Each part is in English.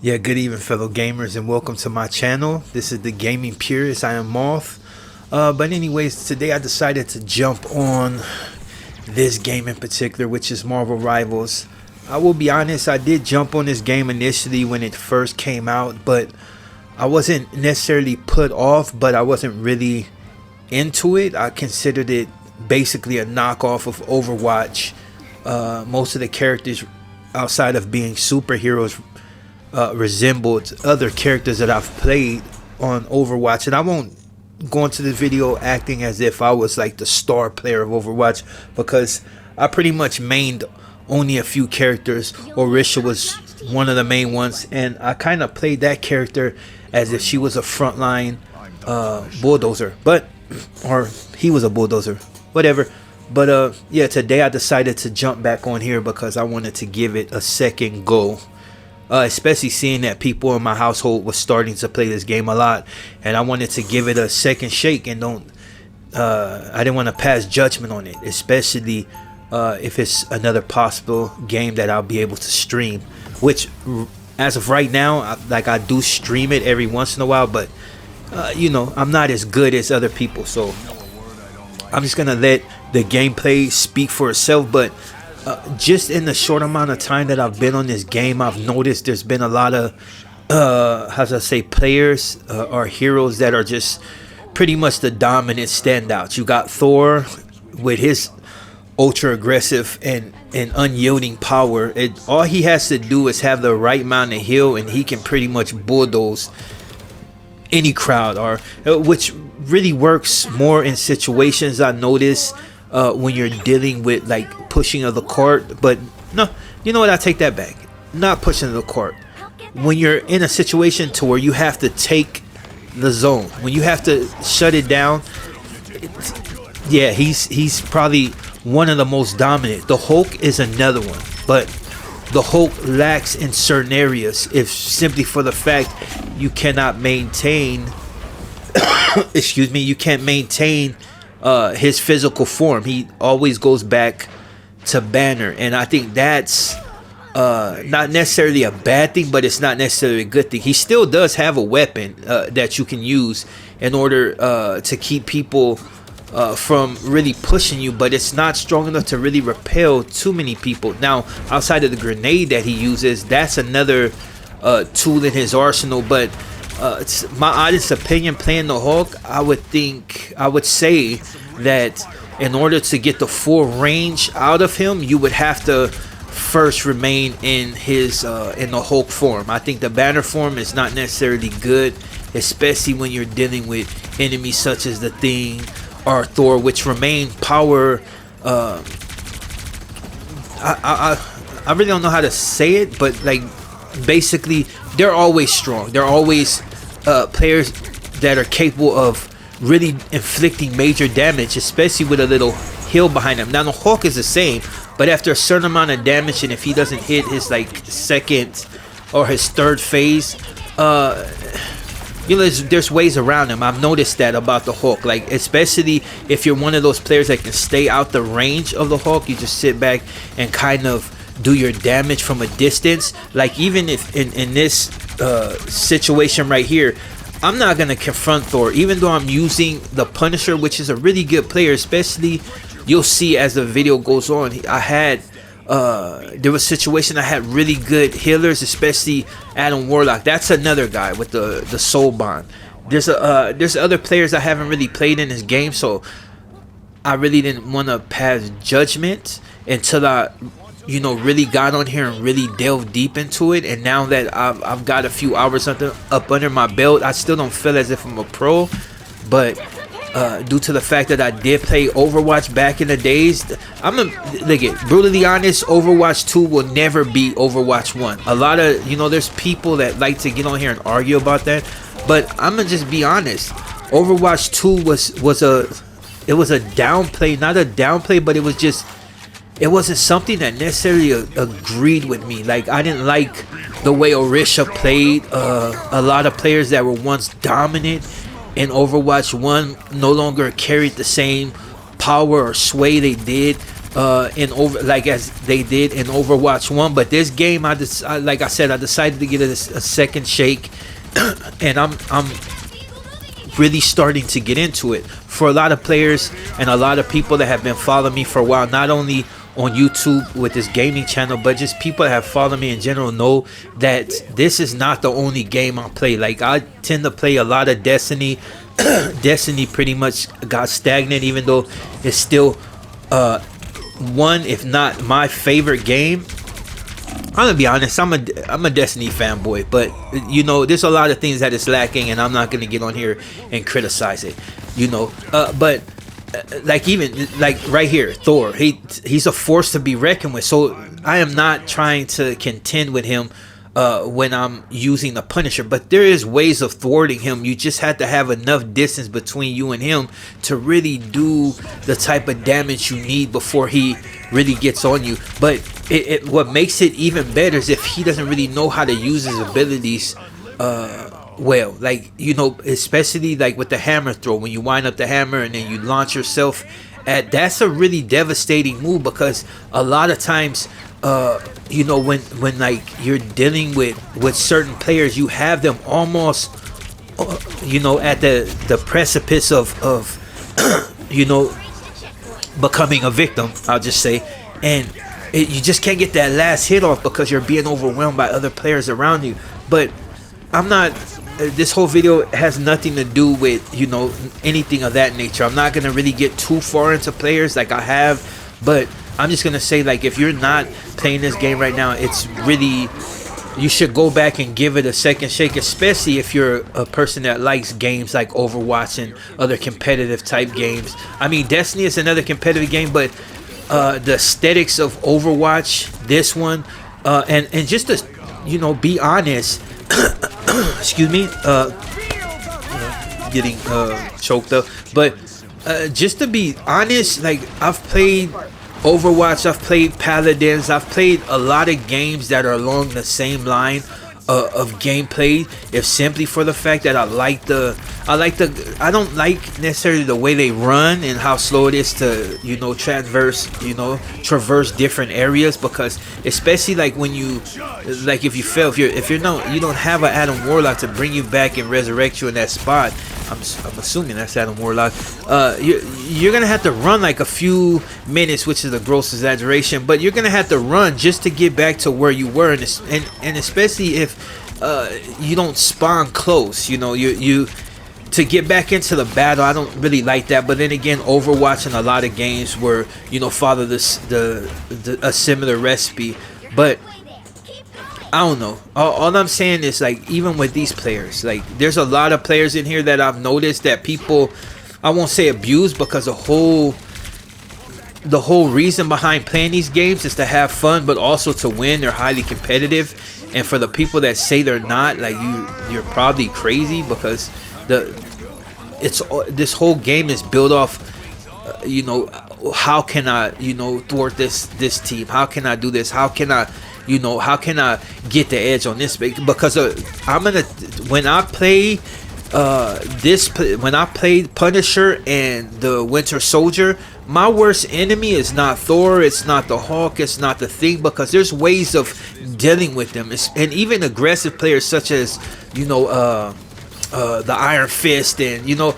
Yeah, good evening, fellow gamers, and welcome to my channel. This is the Gaming Purist. I am Moth. But anyways, today I decided to jump on this game in particular, which is Marvel Rivals. I will be honest, I did jump on this game initially when it first came out, but I wasn't necessarily put off, but I wasn't really into it. I considered it basically a knockoff of Overwatch. Most of the characters, outside of being superheroes, resembled other characters that I've played on Overwatch. And I won't go into the video acting as if I was like the star player of Overwatch, because I pretty much mained only a few characters. Orisha was one of the main ones, and I kind of played that character as if she was a frontline bulldozer, or he was a bulldozer, whatever. But yeah, today I decided to jump back on here because I wanted to give it a second go. Especially seeing that people in my household were starting to play this game a lot, and I wanted to give it a second shake, and I didn't want to pass judgment on it, especially if it's another possible game that I'll be able to stream, which as of right now, I do stream it every once in a while, but you know, I'm not as good as other people, so I'm just gonna let the gameplay speak for itself. But just in the short amount of time that I've been on this game, I've noticed there's been a lot of how should I say, players or heroes that are just pretty much the dominant standouts. You got Thor with his ultra aggressive and unyielding power. All he has to do is have the right amount of heal, and he can pretty much bulldoze any crowd, or which really works more in situations, I notice, when you're dealing with like pushing of the cart. But no, you know what, I take that back. Not pushing of the cart. When you're in a situation to where you have to take the zone, when you have to shut it down, yeah, he's probably one of the most dominant. The Hulk is another one, but the Hulk lacks in certain areas, if simply for the fact you cannot maintain excuse me, you can't maintain his physical form. He always goes back to Banner, and I think that's not necessarily a bad thing, but it's not necessarily a good thing. He still does have a weapon that you can use in order to keep people from really pushing you, but it's not strong enough to really repel too many people. Now, outside of the grenade that he uses, that's another tool in his arsenal. But it's my honest opinion, playing the Hulk, I would say that in order to get the full range out of him, you would have to first remain in his in the Hulk form. I think the Banner form is not necessarily good, especially when you're dealing with enemies such as the Thing or Thor, which remain power. I really don't know how to say it, but like basically they're always strong. They're always players that are capable of really inflicting major damage, especially with a little heal behind them. Now the Hulk is the same, but after a certain amount of damage, and if he doesn't hit his like second or his third phase, you know, there's ways around him. I've noticed that about the Hulk, like especially if you're one of those players that can stay out the range of the Hulk, you just sit back and kind of do your damage from a distance. Like even if in this situation right here, I'm not gonna confront Thor, even though I'm using the Punisher, which is a really good player. Especially, you'll see as the video goes on, I had there was a situation I had really good healers, especially Adam Warlock. That's another guy with the soul bond. There's other players I haven't really played in this game, so I really didn't want to pass judgment until I, you know, really got on here and really delved deep into it. And now that I've got a few hours up under my belt, I still don't feel as if I'm a pro, but due to the fact that I did play Overwatch back in the days, I'm brutally honest, Overwatch 2 will never beat Overwatch 1. A lot of, you know, there's people that like to get on here and argue about that, but I'm gonna just be honest. Overwatch 2 was a downplay, not a downplay, but it wasn't something that necessarily agreed with me. Like, I didn't like the way Orisha played. A lot of players that were once dominant in Overwatch 1 no longer carried the same power or sway they did in over like as they did in Overwatch 1. But this game, like I said, I decided to get a second shake, and I'm really starting to get into it. For a lot of players and a lot of people that have been following me for a while, not only on YouTube with this gaming channel, but just people that have followed me in general, know that this is not the only game I play. Like, I tend to play a lot of Destiny. Destiny pretty much got stagnant, even though it's still one, if not my favorite game. I'm gonna be honest, I'm a Destiny fanboy, but you know, there's a lot of things that is lacking, and I'm not gonna get on here and criticize it, you know. But like, even like right here, Thor, he's a force to be reckoned with. So I am not trying to contend with him when I'm using the Punisher, but there is ways of thwarting him. You just have to have enough distance between you and him to really do the type of damage you need before he really gets on you. But what makes it even better is if he doesn't really know how to use his abilities well, like, you know, especially like with the hammer throw, when you wind up the hammer and then you launch yourself at, that's a really devastating move, because a lot of times you know, when like you're dealing with certain players, you have them almost you know, at the precipice of you know, becoming a victim, I'll just say, and you just can't get that last hit off because you're being overwhelmed by other players around you. But I'm not, this whole video has nothing to do with, you know, anything of that nature. I'm not gonna really get too far into players like I have, but I'm just gonna say, like, if you're not playing this game right now, it's really, you should go back and give it a second shake, especially if you're a person that likes games like Overwatch and other competitive type games. I mean, Destiny is another competitive game, but the aesthetics of Overwatch, this one, and just to, you know, be honest, excuse me, getting choked up, but just to be honest, like, I've played Overwatch, I've played Paladins, I've played a lot of games that are along the same line of gameplay, if simply for the fact that I don't like necessarily the way they run and how slow it is to, you know, traverse different areas, because especially like when you, like, if you fail, if you don't have an Adam Warlock to bring you back and resurrect you in that spot, I'm assuming that's Adam Warlock, you're gonna have to run like a few minutes, which is a gross exaggeration, but you're gonna have to run just to get back to where you were, and especially if you don't spawn close, you know, you to get back into the battle. I don't really like that. But then again, Overwatch and a lot of games where, you know, follow a similar recipe. But I don't know. All I'm saying is, like, even with these players, like, there's a lot of players in here that I've noticed that people, I won't say abuse, because the whole reason behind playing these games is to have fun, but also to win. They're highly competitive, and for the people that say they're not, like, you're probably crazy, because this whole game is built off, you know, how can I, you know, thwart this team? How can I do this? How can I, you know, how can I get the edge on this? Because when I play when I played Punisher and the Winter Soldier, my worst enemy is not Thor, it's not the Hulk, it's not the Thing, because there's ways of dealing with them. And even aggressive players such as, you know, the Iron Fist, and, you know,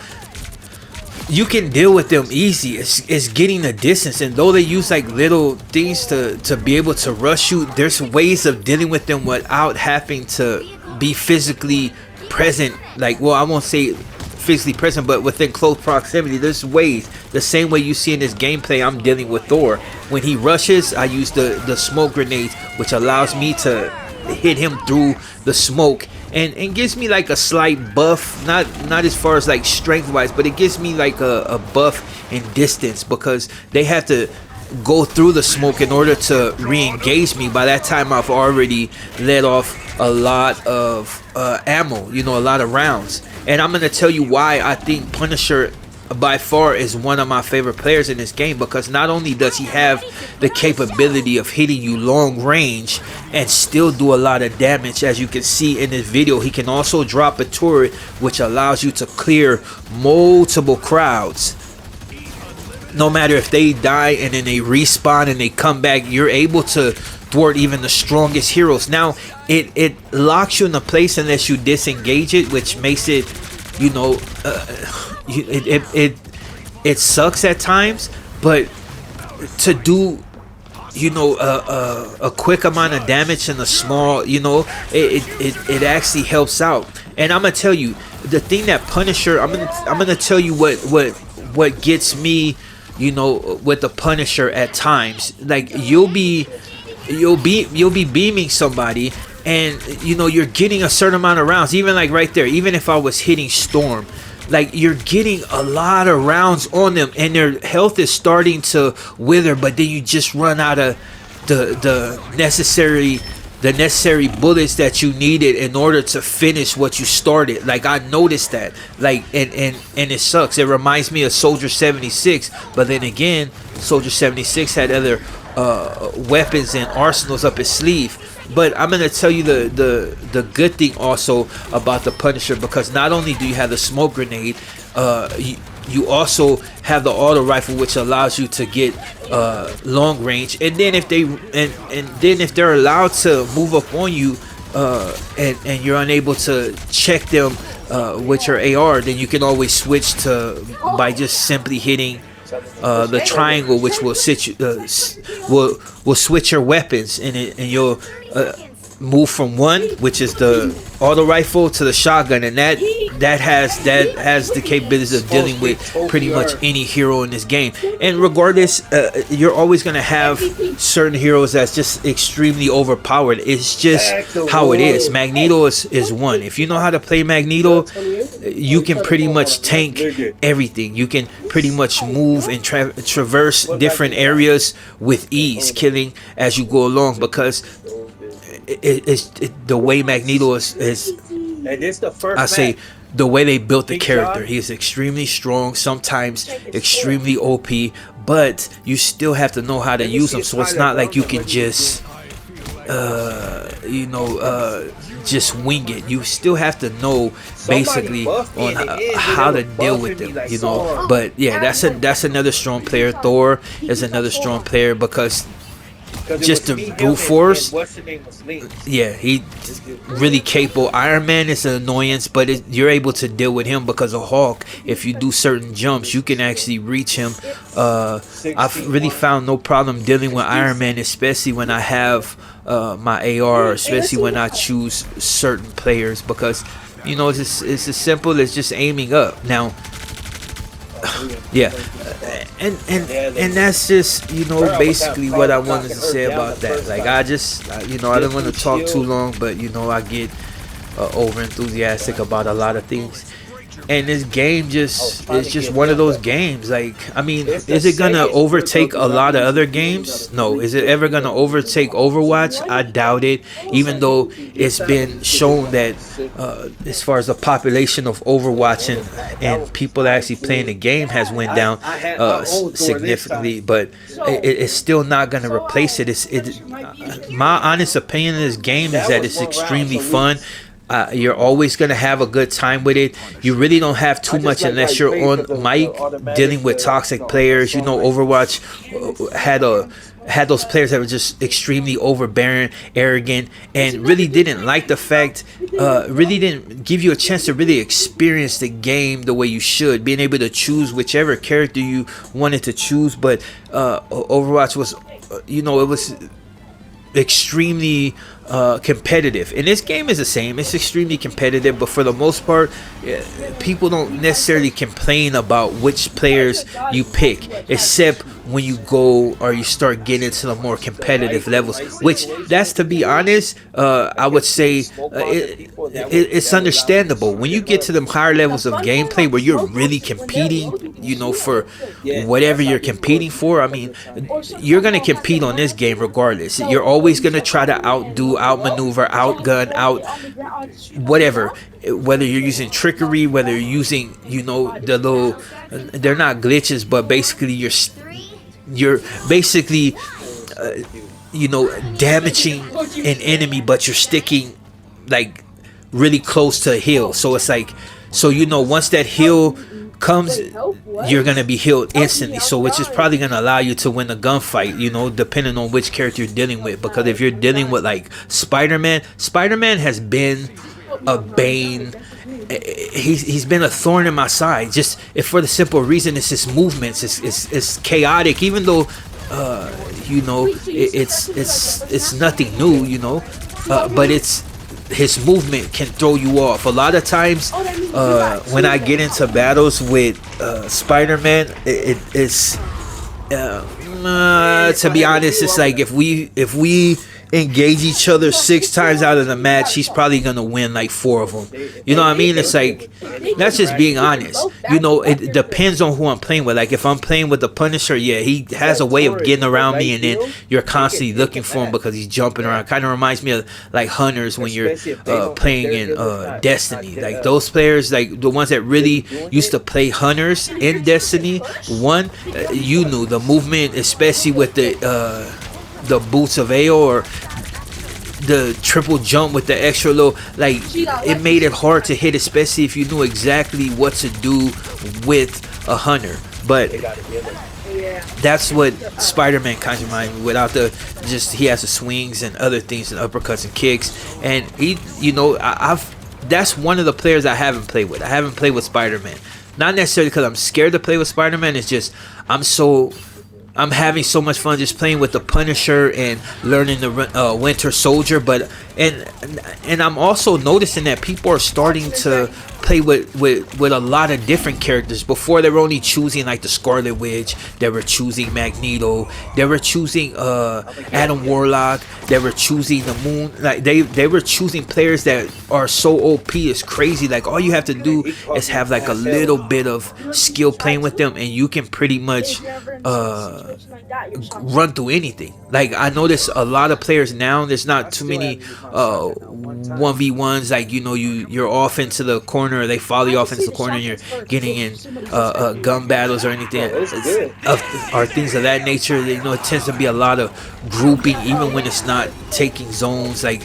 you can deal with them easy. It's getting the distance, and though they use like little things to be able to rush you, there's ways of dealing with them without having to be physically present. Like, well, I won't say physically present, but within close proximity. There's ways, the same way you see in this gameplay I'm dealing with Thor. When he rushes, I use the smoke grenades, which allows me to hit him through the smoke, and gives me like a slight buff, not as far as like strength wise, but it gives me like a buff in distance, because they have to go through the smoke in order to re-engage me. By that time, I've already let off a lot of ammo, you know, a lot of rounds. And I'm gonna tell you why I think Punisher by far is one of my favorite players in this game, because not only does he have the capability of hitting you long range and still do a lot of damage, as you can see in this video, he can also drop a turret which allows you to clear multiple crowds. no matter if they die and then they respawn and they come back, you're able to thwart even the strongest heroes. Now it locks you in a place unless you disengage it, which makes it, you know, it sucks at times, but to do, you know, a quick amount of damage in a small, you know, it actually helps out. And I'm gonna tell you the thing that Punisher, I'm gonna tell you what gets me, you know, with the Punisher at times. Like you'll be beaming somebody, and you know you're getting a certain amount of rounds. Even like right there, even if I was hitting Storm, like you're getting a lot of rounds on them, and their health is starting to wither. But then you just run out of the necessary bullets that you needed in order to finish what you started. Like I noticed that, like, and it sucks. It reminds me of Soldier 76, but then again, Soldier 76 had other weapons and arsenals up his sleeve. But I'm gonna tell you the good thing also about the Punisher, because not only do you have the smoke grenade, you also have the auto rifle, which allows you to get long range. And then if they're allowed to move up on you, and you're unable to check them with your AR, then you can always switch to by just simply hitting the triangle, which will will switch your weapons, and you'll move from one, which is the auto rifle, to the shotgun, and that has the capabilities of dealing with pretty much any hero in this game. And regardless, you're always gonna have certain heroes that's just extremely overpowered. It's just how it is. Magneto is one. If you know how to play Magneto, you can pretty much tank everything. You can pretty much move and traverse different areas with ease, killing as you go along, because the way Magneto is I say the way they built the character. He is extremely strong, sometimes extremely OP, but you still have to know how to use them. So it's not like you can just just wing it. You still have to know basically on how to deal with them, you know. But yeah, that's another strong player. Thor is another strong player, because just the brute force, yeah, he really capable. Iron Man is an annoyance, but you're able to deal with him because of Hulk. If you do certain jumps, you can actually reach him. I've really found no problem dealing with Iron Man, especially when I have my AR, especially when I choose certain players, because you know it's as simple as just aiming up. Now, yeah, and that's just, you know, basically what I wanted to say about that. Like I don't want to talk too long, but you know I get over enthusiastic about a lot of things. And this game is just one of those games. Like, I mean, is it gonna overtake a lot of other games? No. Is it ever gonna overtake Overwatch? I doubt it. Even though it's been shown that as far as the population of Overwatch and people actually playing the game has went down significantly, but it's still not gonna replace it. My honest opinion of this game is that it's extremely fun. You're always going to have a good time with it. You really don't have too much unless you're on mic dealing with toxic players. You know, Overwatch had those players that were just extremely overbearing, arrogant, and really didn't like the fact, really didn't give you a chance to really experience the game the way you should, being able to choose whichever character you wanted to choose. But Overwatch was, you know, it was extremely competitive, and this game is the same. It's extremely competitive, but for the most part, people don't necessarily complain about which players you pick, except when you go or you start getting into the more competitive levels, which, that's, to be honest, I would say it's understandable. When you get to them higher levels of gameplay where you're really competing, you know, for whatever you're competing for, I mean, you're going to compete on this game regardless. You're always going to try to outmaneuver, outgun, whatever, whether you're using trickery, whether you're using, you know, the little, they're not glitches, but basically you're basically you know, damaging an enemy, but you're sticking like really close to a hill. So it's like, so you know, once that hill comes, you're gonna be healed instantly. So which is probably gonna allow you to win a gunfight, you know, depending on which character you're dealing with. Because if you're dealing with like Spider-Man has been a bane. He's been a thorn in my side, just if for the simple reason it's his movements. It's chaotic, even though you know, it's nothing new, you know, but it's his movement can throw you off. A lot of times when I get into battles with Spider-Man, it's to be honest, it's like if we engage each other 6 times out of the match, he's probably gonna win like 4 of them. You know what I mean? It's like, that's just being honest. You know, it depends on who I'm playing with. Like if I'm playing with the Punisher, yeah, he has a way of getting around me, and then you're constantly looking for him because he's jumping around. Kind of reminds me of like hunters when you're playing in Destiny. Like those players, like the ones that really used to play hunters in Destiny 1, you knew the movement, especially with the boots of AO or the triple jump with the extra low, like it made it hard to hit, especially if you knew exactly what to do with a hunter. But that's what Spider-Man kind of reminds me, without the he has the swings and other things and uppercuts and kicks, and he, you know, that's one of the players I haven't played with. I haven't played with Spider-Man, not necessarily because I'm scared to play with Spider-Man. It's just I'm having so much fun just playing with the Punisher and learning the Winter Soldier. But and I'm also noticing that people are starting to play with a lot of different characters. Before they were only choosing like the Scarlet Witch, they were choosing Magneto, they were choosing Adam Warlock, they were choosing the Moon. Like they were choosing players that are so OP, it's crazy. Like all you have to do is have like a little bit of skill playing with them, and you can pretty much run through anything. Like I notice a lot of players now, there's not too many 1v1s, like, you know, you're off into the corner, or they follow you off into the corner, and you're getting in gun battles or anything, or things of that nature. You know, it tends to be a lot of grouping, even when it's not taking zones, like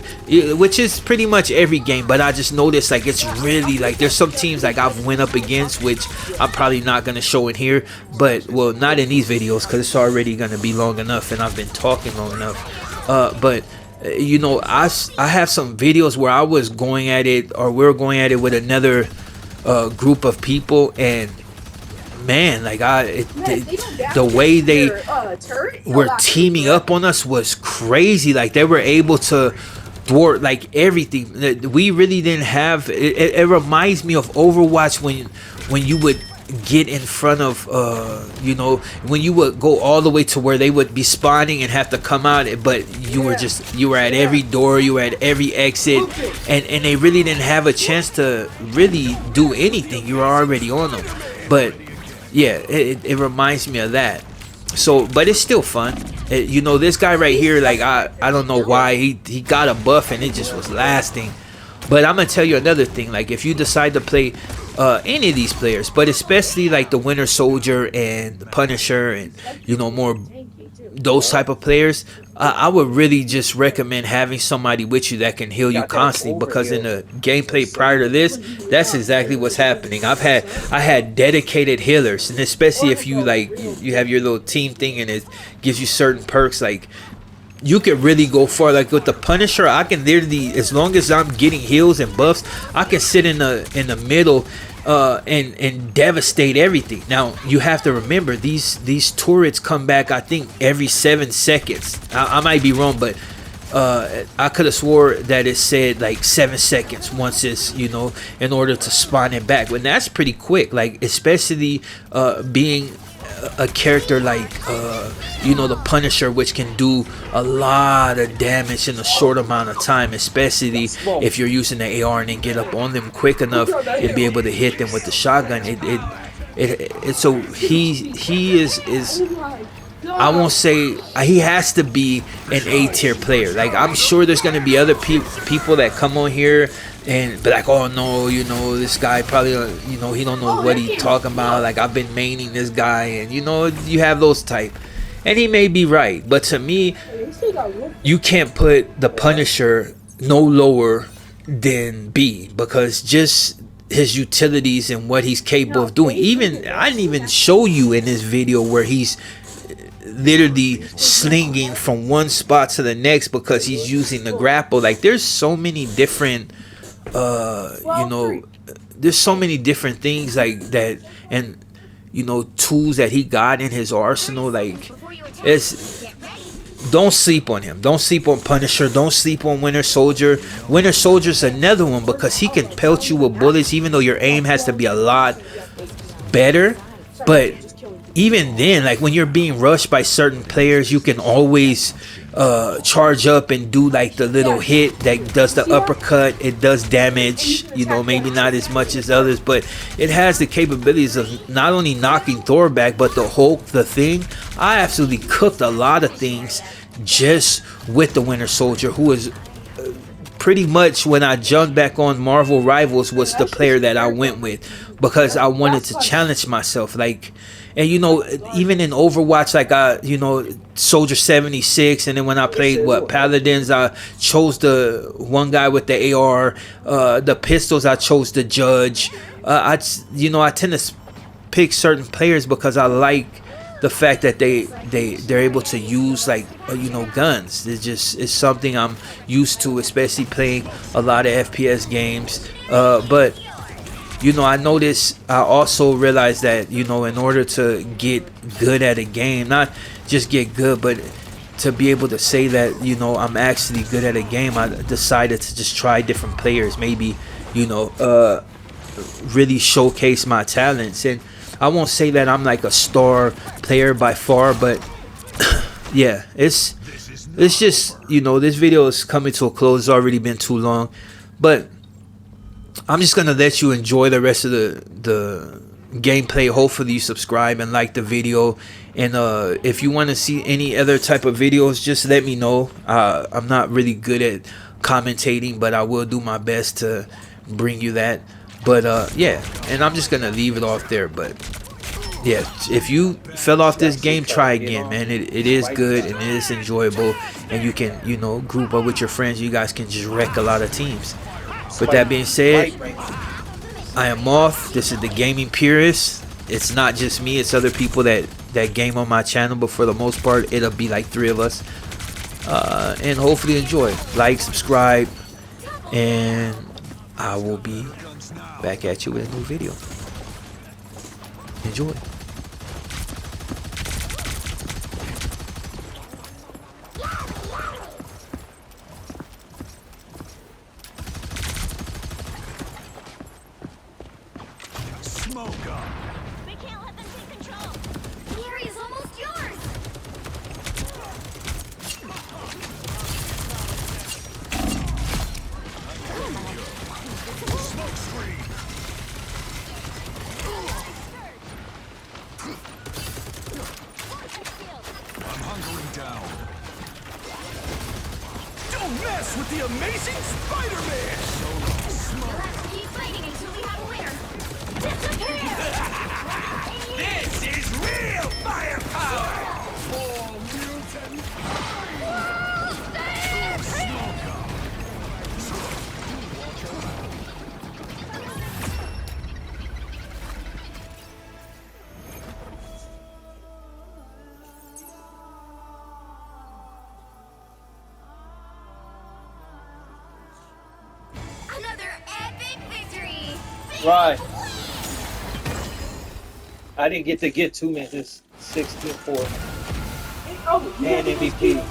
which is pretty much every game. But I just noticed like it's really like there's some teams like I've went up against, which I'm probably not gonna show in here, but well, not in these videos because it's already gonna be long enough and I've been talking long enough. But you know, I have some videos where I was going at it, or we're going at it with another group of people, and man, like the way they were teaming up on us was crazy. Like they were able to thwart like everything. We really didn't have it. It reminds me of Overwatch when you would get in front of you know, when you would go all the way to where they would be spawning and have to come out, but you were at every door, you were at every exit, and they really didn't have a chance to really do anything. You were already on them. But yeah, it reminds me of that. So, but it's still fun. You know, this guy right here, like I don't know why he got a buff and it just was lasting. But I'm gonna tell you another thing. Like if you decide to play any of these players, but especially like the Winter Soldier and the Punisher, and you know, more those type of players, I would really just recommend having somebody with you that can heal you constantly, because in the gameplay prior to this, that's exactly what's happening. I had dedicated healers, and especially if you like you have your little team thing and it gives you certain perks, like you could really go far. Like with the Punisher, I can literally, as long as I'm getting heals and buffs, I can sit in the middle and devastate everything. Now you have to remember, these turrets come back, I think every 7 seconds. I might be wrong, but I could have swore that it said like 7 seconds once it's, you know, in order to spawn it back. But that's pretty quick, like especially being a character like you know, the Punisher, which can do a lot of damage in a short amount of time, especially if you're using the AR and then get up on them quick enough and be able to hit them with the shotgun. So he is I won't say, he has to be an A-tier player. Like I'm sure there's gonna be other people that come on here and be like, oh no, you know, this guy probably, you know, he don't know what he's talking about, like I've been maining this guy, and you know, you have those type, and he may be right, but to me, you can't put the Punisher no lower than B, because just his utilities and what he's capable of doing. Even I didn't even show you in this video where he's literally slinging from one spot to the next because he's using the grapple. Like, there's so many different you know, there's so many different things like that, and you know, tools that he got in his arsenal. Like, it's, don't sleep on him. Don't sleep on Punisher. Don't sleep on Winter Soldier. Winter Soldier's another one because he can pelt you with bullets, even though your aim has to be a lot better. But even then, like when you're being rushed by certain players, you can always charge up and do like the little hit that does the uppercut. It does damage, you know, maybe not as much as others, but it has the capabilities of not only knocking Thor back, but the Hulk, the Thing. I absolutely cooked a lot of things just with the Winter Soldier, who is pretty much, when I jumped back on Marvel Rivals, was the player that I went with because I wanted to challenge myself. Like, and you know, even in Overwatch, like you know, Soldier 76, and then when I played Paladins, I chose the one guy with the AR. The pistols, I chose the Judge. You know, I tend to pick certain players because I like the fact that they're able to use, like, you know, guns. It's something I'm used to, especially playing a lot of FPS games. But you know, I also realized that, you know, in order to get good at a game, not just get good, but to be able to say that, you know, I'm actually good at a game, I decided to just try different players, maybe, you know, really showcase my talents. And I won't say that I'm like a star player by far, but yeah, it's just, you know, this video is coming to a close. It's already been too long, but I'm just gonna let you enjoy the rest of the gameplay. Hopefully you subscribe and like the video, and if you want to see any other type of videos, just let me know. I'm not really good at commentating, but I will do my best to bring you that. But yeah, and I'm just gonna leave it off there. But yeah, if you fell off this game, try again, man. It is good and it is enjoyable, and you can, you know, group up with your friends. You guys can just wreck a lot of teams. With that being said, I am Moth. This is the Gaming Purist. It's not just me, it's other people that game on my channel, but for the most part it'll be like 3 of us. And hopefully enjoy. Like, subscribe, and I will be back at you with a new video. Enjoy. We can't let them take control. The area's almost yours. Smoke screen. I'm hunkering down. Don't mess with the amazing Spider-Man! Let's keep fighting until we have a winner. Disappear! This is real firepower! Oh, mutant! Another epic victory! Right. I didn't get to get 2 minutes. 6-4. And MVP.